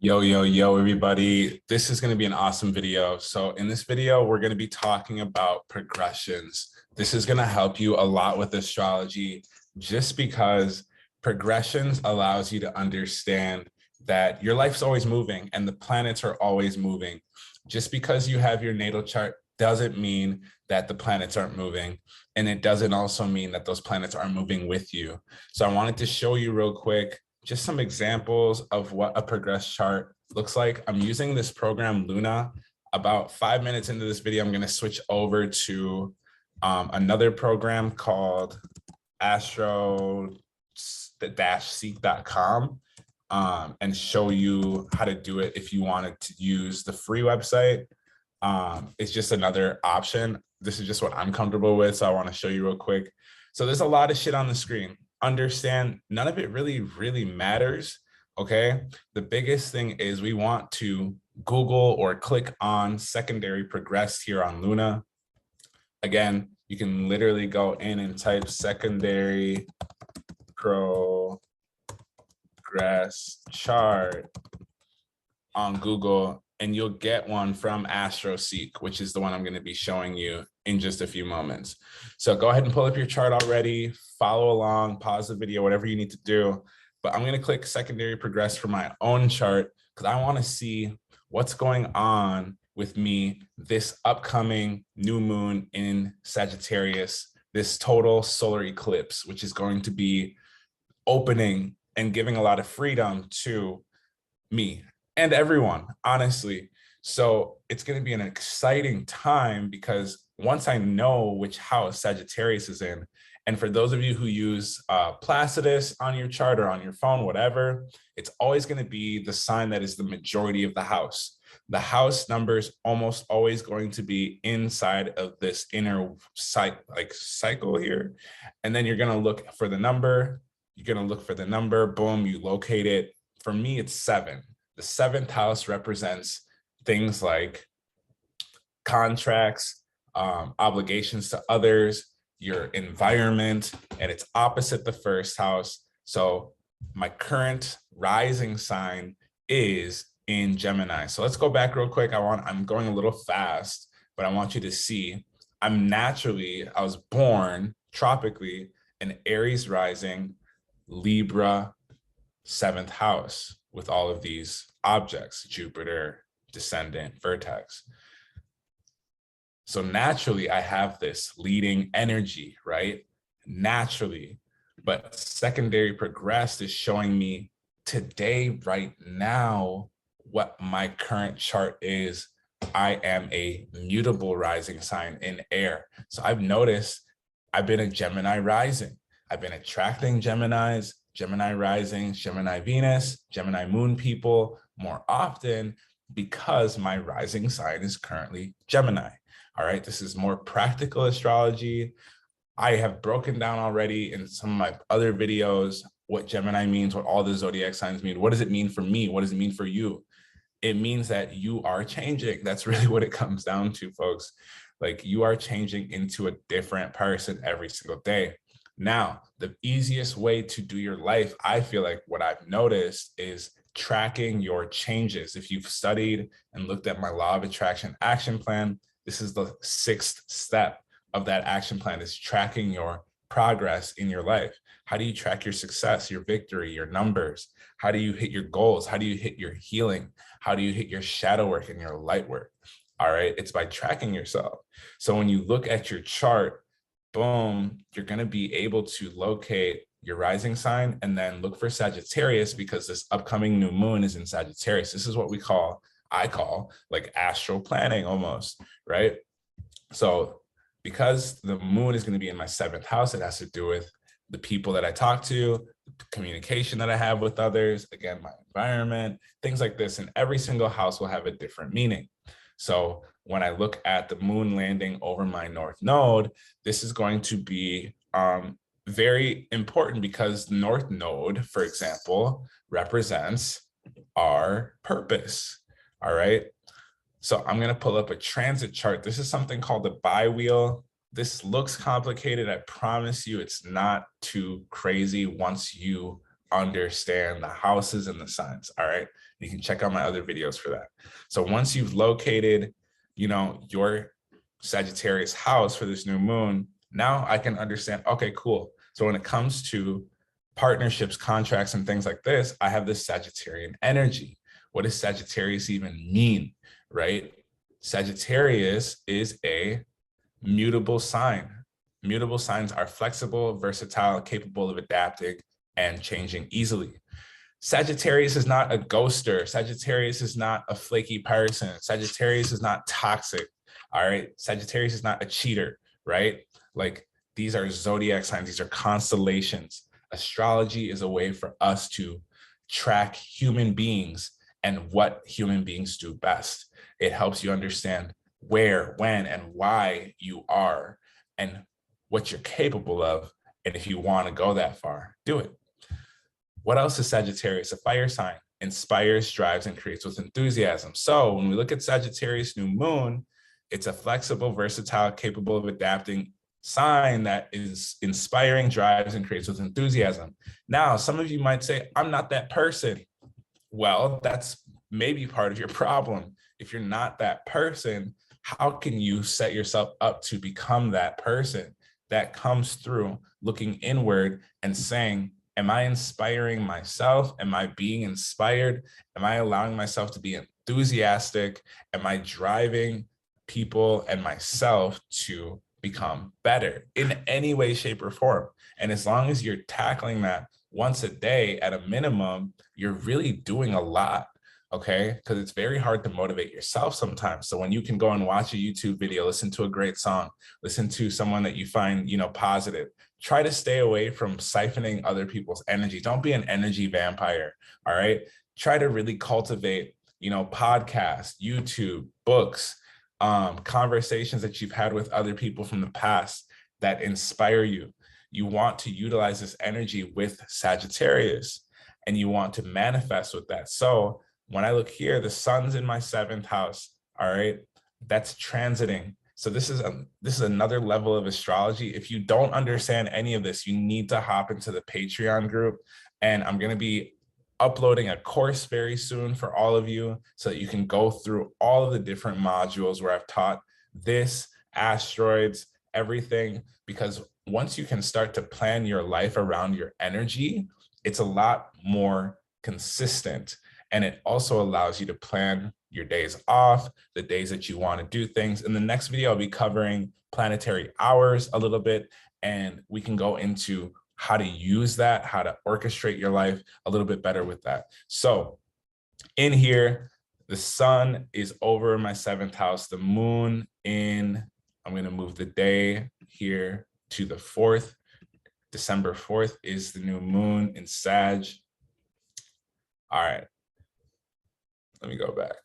Yo, everybody. This is going to be an awesome video. So in this video, we're going to be talking about progressions. This is going to help you a lot with astrology just because progressions allows you to understand that your life's always moving and the planets are always moving. Just because you have your natal chart doesn't mean that the planets aren't moving. And it doesn't also mean that those planets aren't moving with you. So I wanted to show you real quick just some examples of what a progress chart looks like. I'm using this program Luna. About 5 minutes into this video, I'm going to switch over to another program called astro-seek.com and show you how to do it if you wanted to use the free website. It's just another option. This is just what I'm comfortable with, so I want to show you real quick. So there's a lot of shit on the screen. Understand none of it really matters. Okay, the biggest thing is we want to Google or click on secondary progress here on Luna. Again, you can literally go in and type secondary progress chart on Google and you'll get one from AstroSeek, which is the one I'm going to be showing you in just a few moments. So go ahead and pull up your chart already, follow along, pause the video, whatever you need to do. But I'm going to click secondary progress for my own chart because I want to see what's going on with me this upcoming new moon in Sagittarius, this total solar eclipse, which is going to be opening and giving a lot of freedom to me and everyone, honestly. So it's going to be an exciting time because once I know which house Sagittarius is in, and for those of you who use Placidus on your chart or on your phone, whatever, it's always going to be the sign that is the majority of the house. The house number is almost always going to be inside of this inner cycle here. And then you're going to look for the number. You're going to look for the number. Boom, you locate it. For me, it's 7. The 7th house represents things like contracts, obligations to others, your environment, and it's opposite the 1st house. So my current rising sign is in Gemini. So let's go back real quick. I'm going a little fast, but I want you to see I was born tropically in Aries rising, Libra, 7th house with all of these objects, Jupiter, descendant, vertex. So naturally, I have this leading energy, right? Naturally, but secondary progress is showing me today, right now, what my current chart is. I am a mutable rising sign in air. So I've noticed I've been a Gemini rising. I've been attracting Geminis, Gemini rising, Gemini Venus, Gemini moon people more often because my rising sign is currently Gemini. All right, this is more practical astrology. I have broken down already in some of my other videos what Gemini means, what all the zodiac signs mean. What does it mean for me? What does it mean for you? It means that you are changing. That's really what it comes down to, folks. Like you are changing into a different person every single day. Now, the easiest way to do your life, I feel like what I've noticed is tracking your changes. If you've studied and looked at my law of attraction action plan, this is the 6th step of that action plan, is tracking your progress in your life. How do you track your success, your victory, your numbers? How do you hit your goals? How do you hit your healing? How do you hit your shadow work and your light work? All right, it's by tracking yourself. So when you look at your chart, boom, you're going to be able to locate your rising sign and then look for Sagittarius because this upcoming new moon is in Sagittarius. This is what I call like astral planning almost, right? So because the moon is going to be in my 7th house, it has to do with the people that I talk to, the communication that I have with others, again, my environment, things like this. And every single house will have a different meaning. So when I look at the moon landing over my north node, this is going to be very important because the north node, for example, represents our purpose. All right. So I'm going to pull up a transit chart. This is something called the bi-wheel. This looks complicated. I promise you it's not too crazy once you understand the houses and the signs. All right. You can check out my other videos for that. So once you've located, your Sagittarius house for this new moon, now I can understand, okay, cool. So when it comes to partnerships, contracts, and things like this, I have this Sagittarian energy. What does Sagittarius even mean, right? Sagittarius is a mutable sign. Mutable signs are flexible, versatile, capable of adapting and changing easily. Sagittarius is not a ghoster. Sagittarius is not a flaky person. Sagittarius is not toxic. All right. Sagittarius is not a cheater, right? Like, these are zodiac signs. These are constellations. Astrology is a way for us to track human beings and what human beings do best. It helps you understand where, when, and why you are and what you're capable of. And if you want to go that far, do it. What else is Sagittarius? A fire sign. Inspires, drives, and creates with enthusiasm. So when we look at Sagittarius new moon, it's a flexible, versatile, capable of adapting sign that is inspiring, drives, and creates with enthusiasm. Now, some of you might say, I'm not that person. Well, that's maybe part of your problem. If you're not that person, how can you set yourself up to become that person? That comes through looking inward and saying, am I inspiring myself? Am I being inspired? Am I allowing myself to be enthusiastic? Am I driving people and myself to become better in any way, shape, or form? And as long as you're tackling that once a day at a minimum, you're really doing a lot. Okay, because it's very hard to motivate yourself sometimes. So when you can go and watch a YouTube video, listen to a great song, listen to someone that you find, positive, try to stay away from siphoning other people's energy. Don't be an energy vampire. All right. Try to really cultivate, podcasts, YouTube, books, conversations that you've had with other people from the past that inspire you. You want to utilize this energy with Sagittarius and you want to manifest with that. So when I look here, the sun's in my 7th house. All right. That's transiting. So this is another level of astrology. If you don't understand any of this, you need to hop into the Patreon group. And I'm going to be uploading a course very soon for all of you so that you can go through all of the different modules where I've taught this, asteroids, everything. Because once you can start to plan your life around your energy, it's a lot more consistent. And it also allows you to plan your days off, the days that you want to do things. In the next video, I'll be covering planetary hours a little bit, and we can go into how to use that, how to orchestrate your life a little bit better with that. So in here, the sun is over my 7th house, the moon I'm going to move the day here to the 4th. December 4th is the new moon in Sag. All right. Let me go back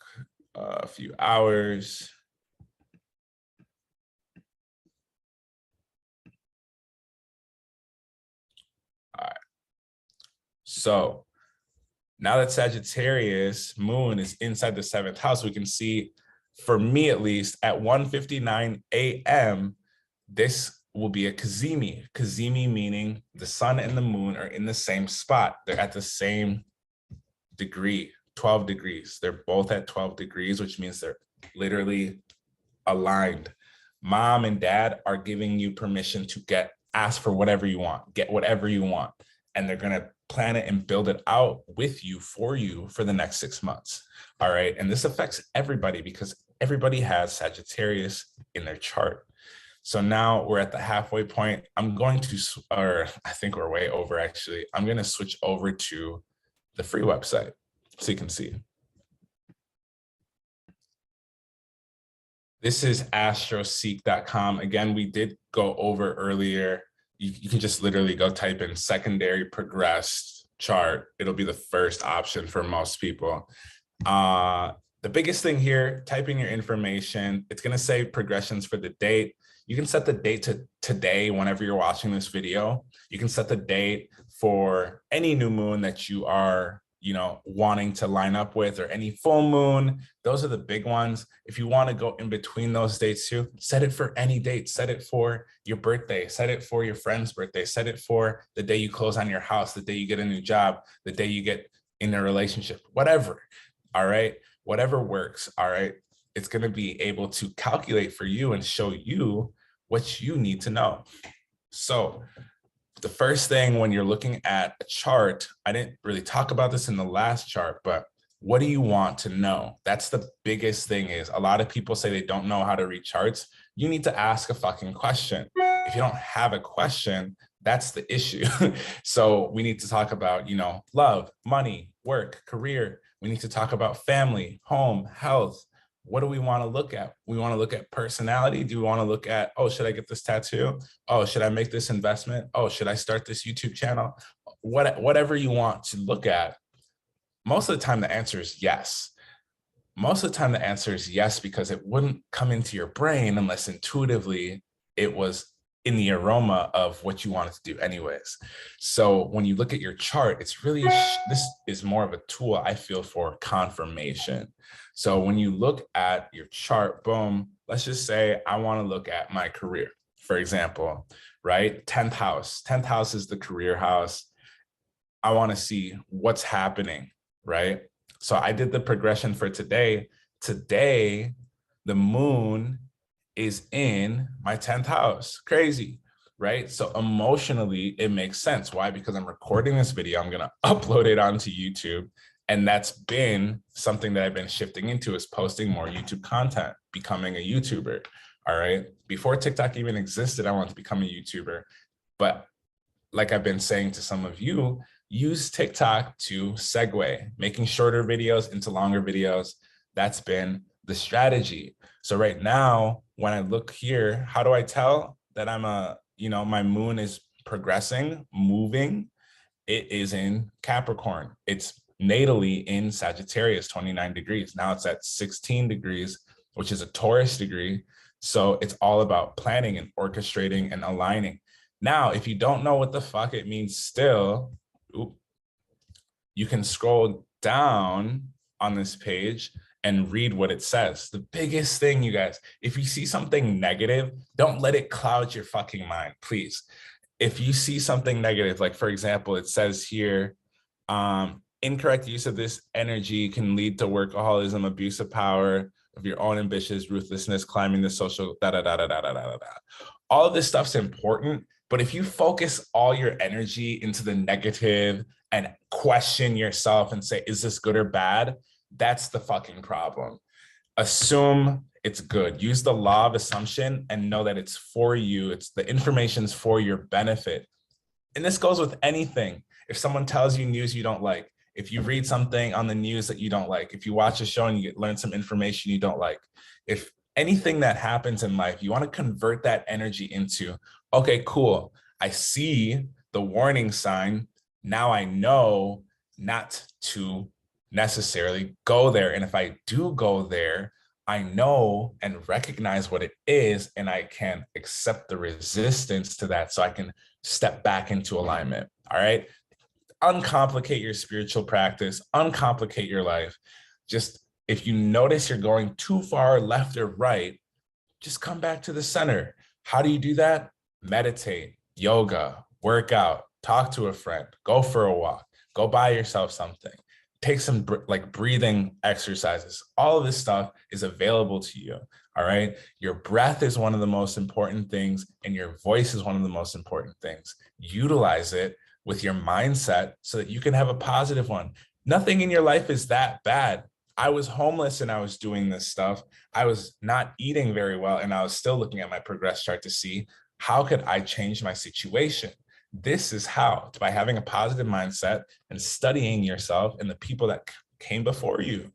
a few hours. All right. So now that Sagittarius moon is inside the 7th house, we can see, for me at least, at 1:59 a.m., this will be a cazimi. Cazimi meaning the sun and the moon are in the same spot. They're at the same degree. 12 degrees. They're both at 12 degrees, which means they're literally aligned. Mom and dad are giving you permission to ask for whatever you want, get whatever you want. And they're going to plan it and build it out with you for the next 6 months. All right. And this affects everybody because everybody has Sagittarius in their chart. So now we're at the halfway point. I think we're way over actually. I'm going to switch over to the free website so you can see. This is astroseek.com. Again, we did go over earlier. You can just literally go type in secondary progressed chart. It'll be the first option for most people. The biggest thing here, type in your information. It's going to say progressions for the date. You can set the date to today whenever you're watching this video. You can set the date for any new moon that you are wanting to line up with, or any full moon. Those are the big ones. If you want to go in between those dates too, set it for any date. Set it for your birthday, set it for your friend's birthday, set it for the day you close on your house, the day you get a new job, the day you get in a relationship, whatever. All right. Whatever works. All right. It's going to be able to calculate for you and show you what you need to know. So the first thing when you're looking at a chart, I didn't really talk about this in the last chart, but what do you want to know? That's the biggest thing. Is a lot of people say they don't know how to read charts. You need to ask a fucking question. If you don't have a question, that's the issue. So we need to talk about, love, money, work, career. We need to talk about family, home, health. What do we want to look at? We want to look at personality. Do we want to look at, oh, should I get this tattoo? Oh, should I make this investment? Oh, should I start this YouTube channel? Whatever you want to look at. Most of the time, the answer is yes. Most of the time, the answer is yes, because it wouldn't come into your brain unless intuitively it was in the aroma of what you wanted to do anyways. So when you look at your chart, it's really, this is more of a tool, I feel, for confirmation. So when you look at your chart, boom, let's just say I want to look at my career, for example, right? 10th house. 10th house is the career house. I want to see what's happening, right? So I did the progression for today. Today, the moon is in my 10th house. Crazy, right? So emotionally, it makes sense. Why? Because I'm recording this video, I'm going to upload it onto YouTube. And that's been something that I've been shifting into, is posting more YouTube content, becoming a YouTuber. All right. Before TikTok even existed, I wanted to become a YouTuber. But like I've been saying to some of you, use TikTok to segue, making shorter videos into longer videos. That's been the strategy. So right now, when I look here, how do I tell that my moon is progressing, moving? It is in Capricorn. It's natally in Sagittarius, 29 degrees. Now it's at 16 degrees, which is a Taurus degree. So it's all about planning and orchestrating and aligning. Now, if you don't know what the fuck it means still, you can scroll down on this page and read what it says. The biggest thing, you guys, if you see something negative, don't let it cloud your fucking mind, please. If you see something negative, like for example, it says here, incorrect use of this energy can lead to workaholism, abuse of power, of your own ambitions, ruthlessness, climbing the social, All of this stuff's important, but if you focus all your energy into the negative and question yourself and say, is this good or bad? That's the fucking problem. Assume it's good. Use the law of assumption and know that it's for you. It's the information's for your benefit. And this goes with anything. If someone tells you news you don't like, if you read something on the news that you don't like, if you watch a show and you learn some information you don't like, if anything that happens in life, you want to convert that energy into, okay, cool. I see the warning sign. Now I know not to necessarily go there. And if I do go there, I know and recognize what it is, and I can accept the resistance to that so I can step back into alignment. All right. Uncomplicate your spiritual practice, uncomplicate your life. Just if you notice you're going too far left or right, just come back to the center. How do you do that? Meditate, yoga, work out, talk to a friend, go for a walk, go buy yourself something, take some breathing exercises. All of this stuff is available to you. All right. Your breath is one of the most important things, and your voice is one of the most important things. Utilize it with your mindset so that you can have a positive one. Nothing in your life is that bad. I was homeless and I was doing this stuff. I was not eating very well, and I was still looking at my progress chart to see how could I change my situation. This is how, by having a positive mindset and studying yourself and the people that came before you.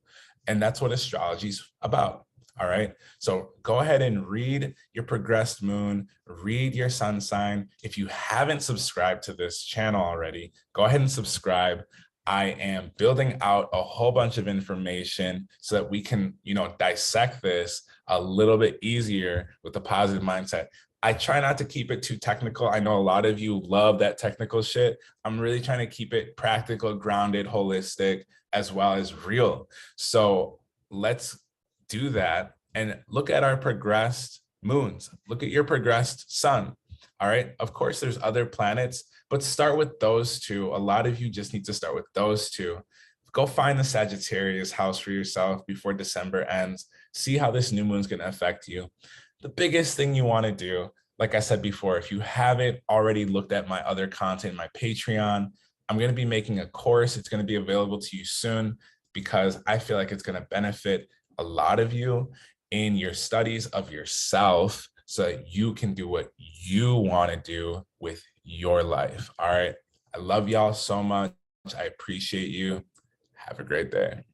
And that's what astrology is about. All right. So go ahead and read your progressed moon, read your sun sign. If you haven't subscribed to this channel already, go ahead and subscribe. I am building out a whole bunch of information so that we can, dissect this a little bit easier with a positive mindset. I try not to keep it too technical. I know a lot of you love that technical shit. I'm really trying to keep it practical, grounded, holistic, as well as real. So let's do that and look at our progressed moons. Look at your progressed sun. All right. Of course, there's other planets, but start with those two. A lot of you just need to start with those two. Go find the Sagittarius house for yourself before December ends. See how this new moon is going to affect you. The biggest thing you want to do, like I said before, if you haven't already looked at my other content, my Patreon, I'm going to be making a course. It's going to be available to you soon because I feel like it's going to benefit a lot of you in your studies of yourself so that you can do what you want to do with your life. All right. I love y'all so much. I appreciate you. Have a great day.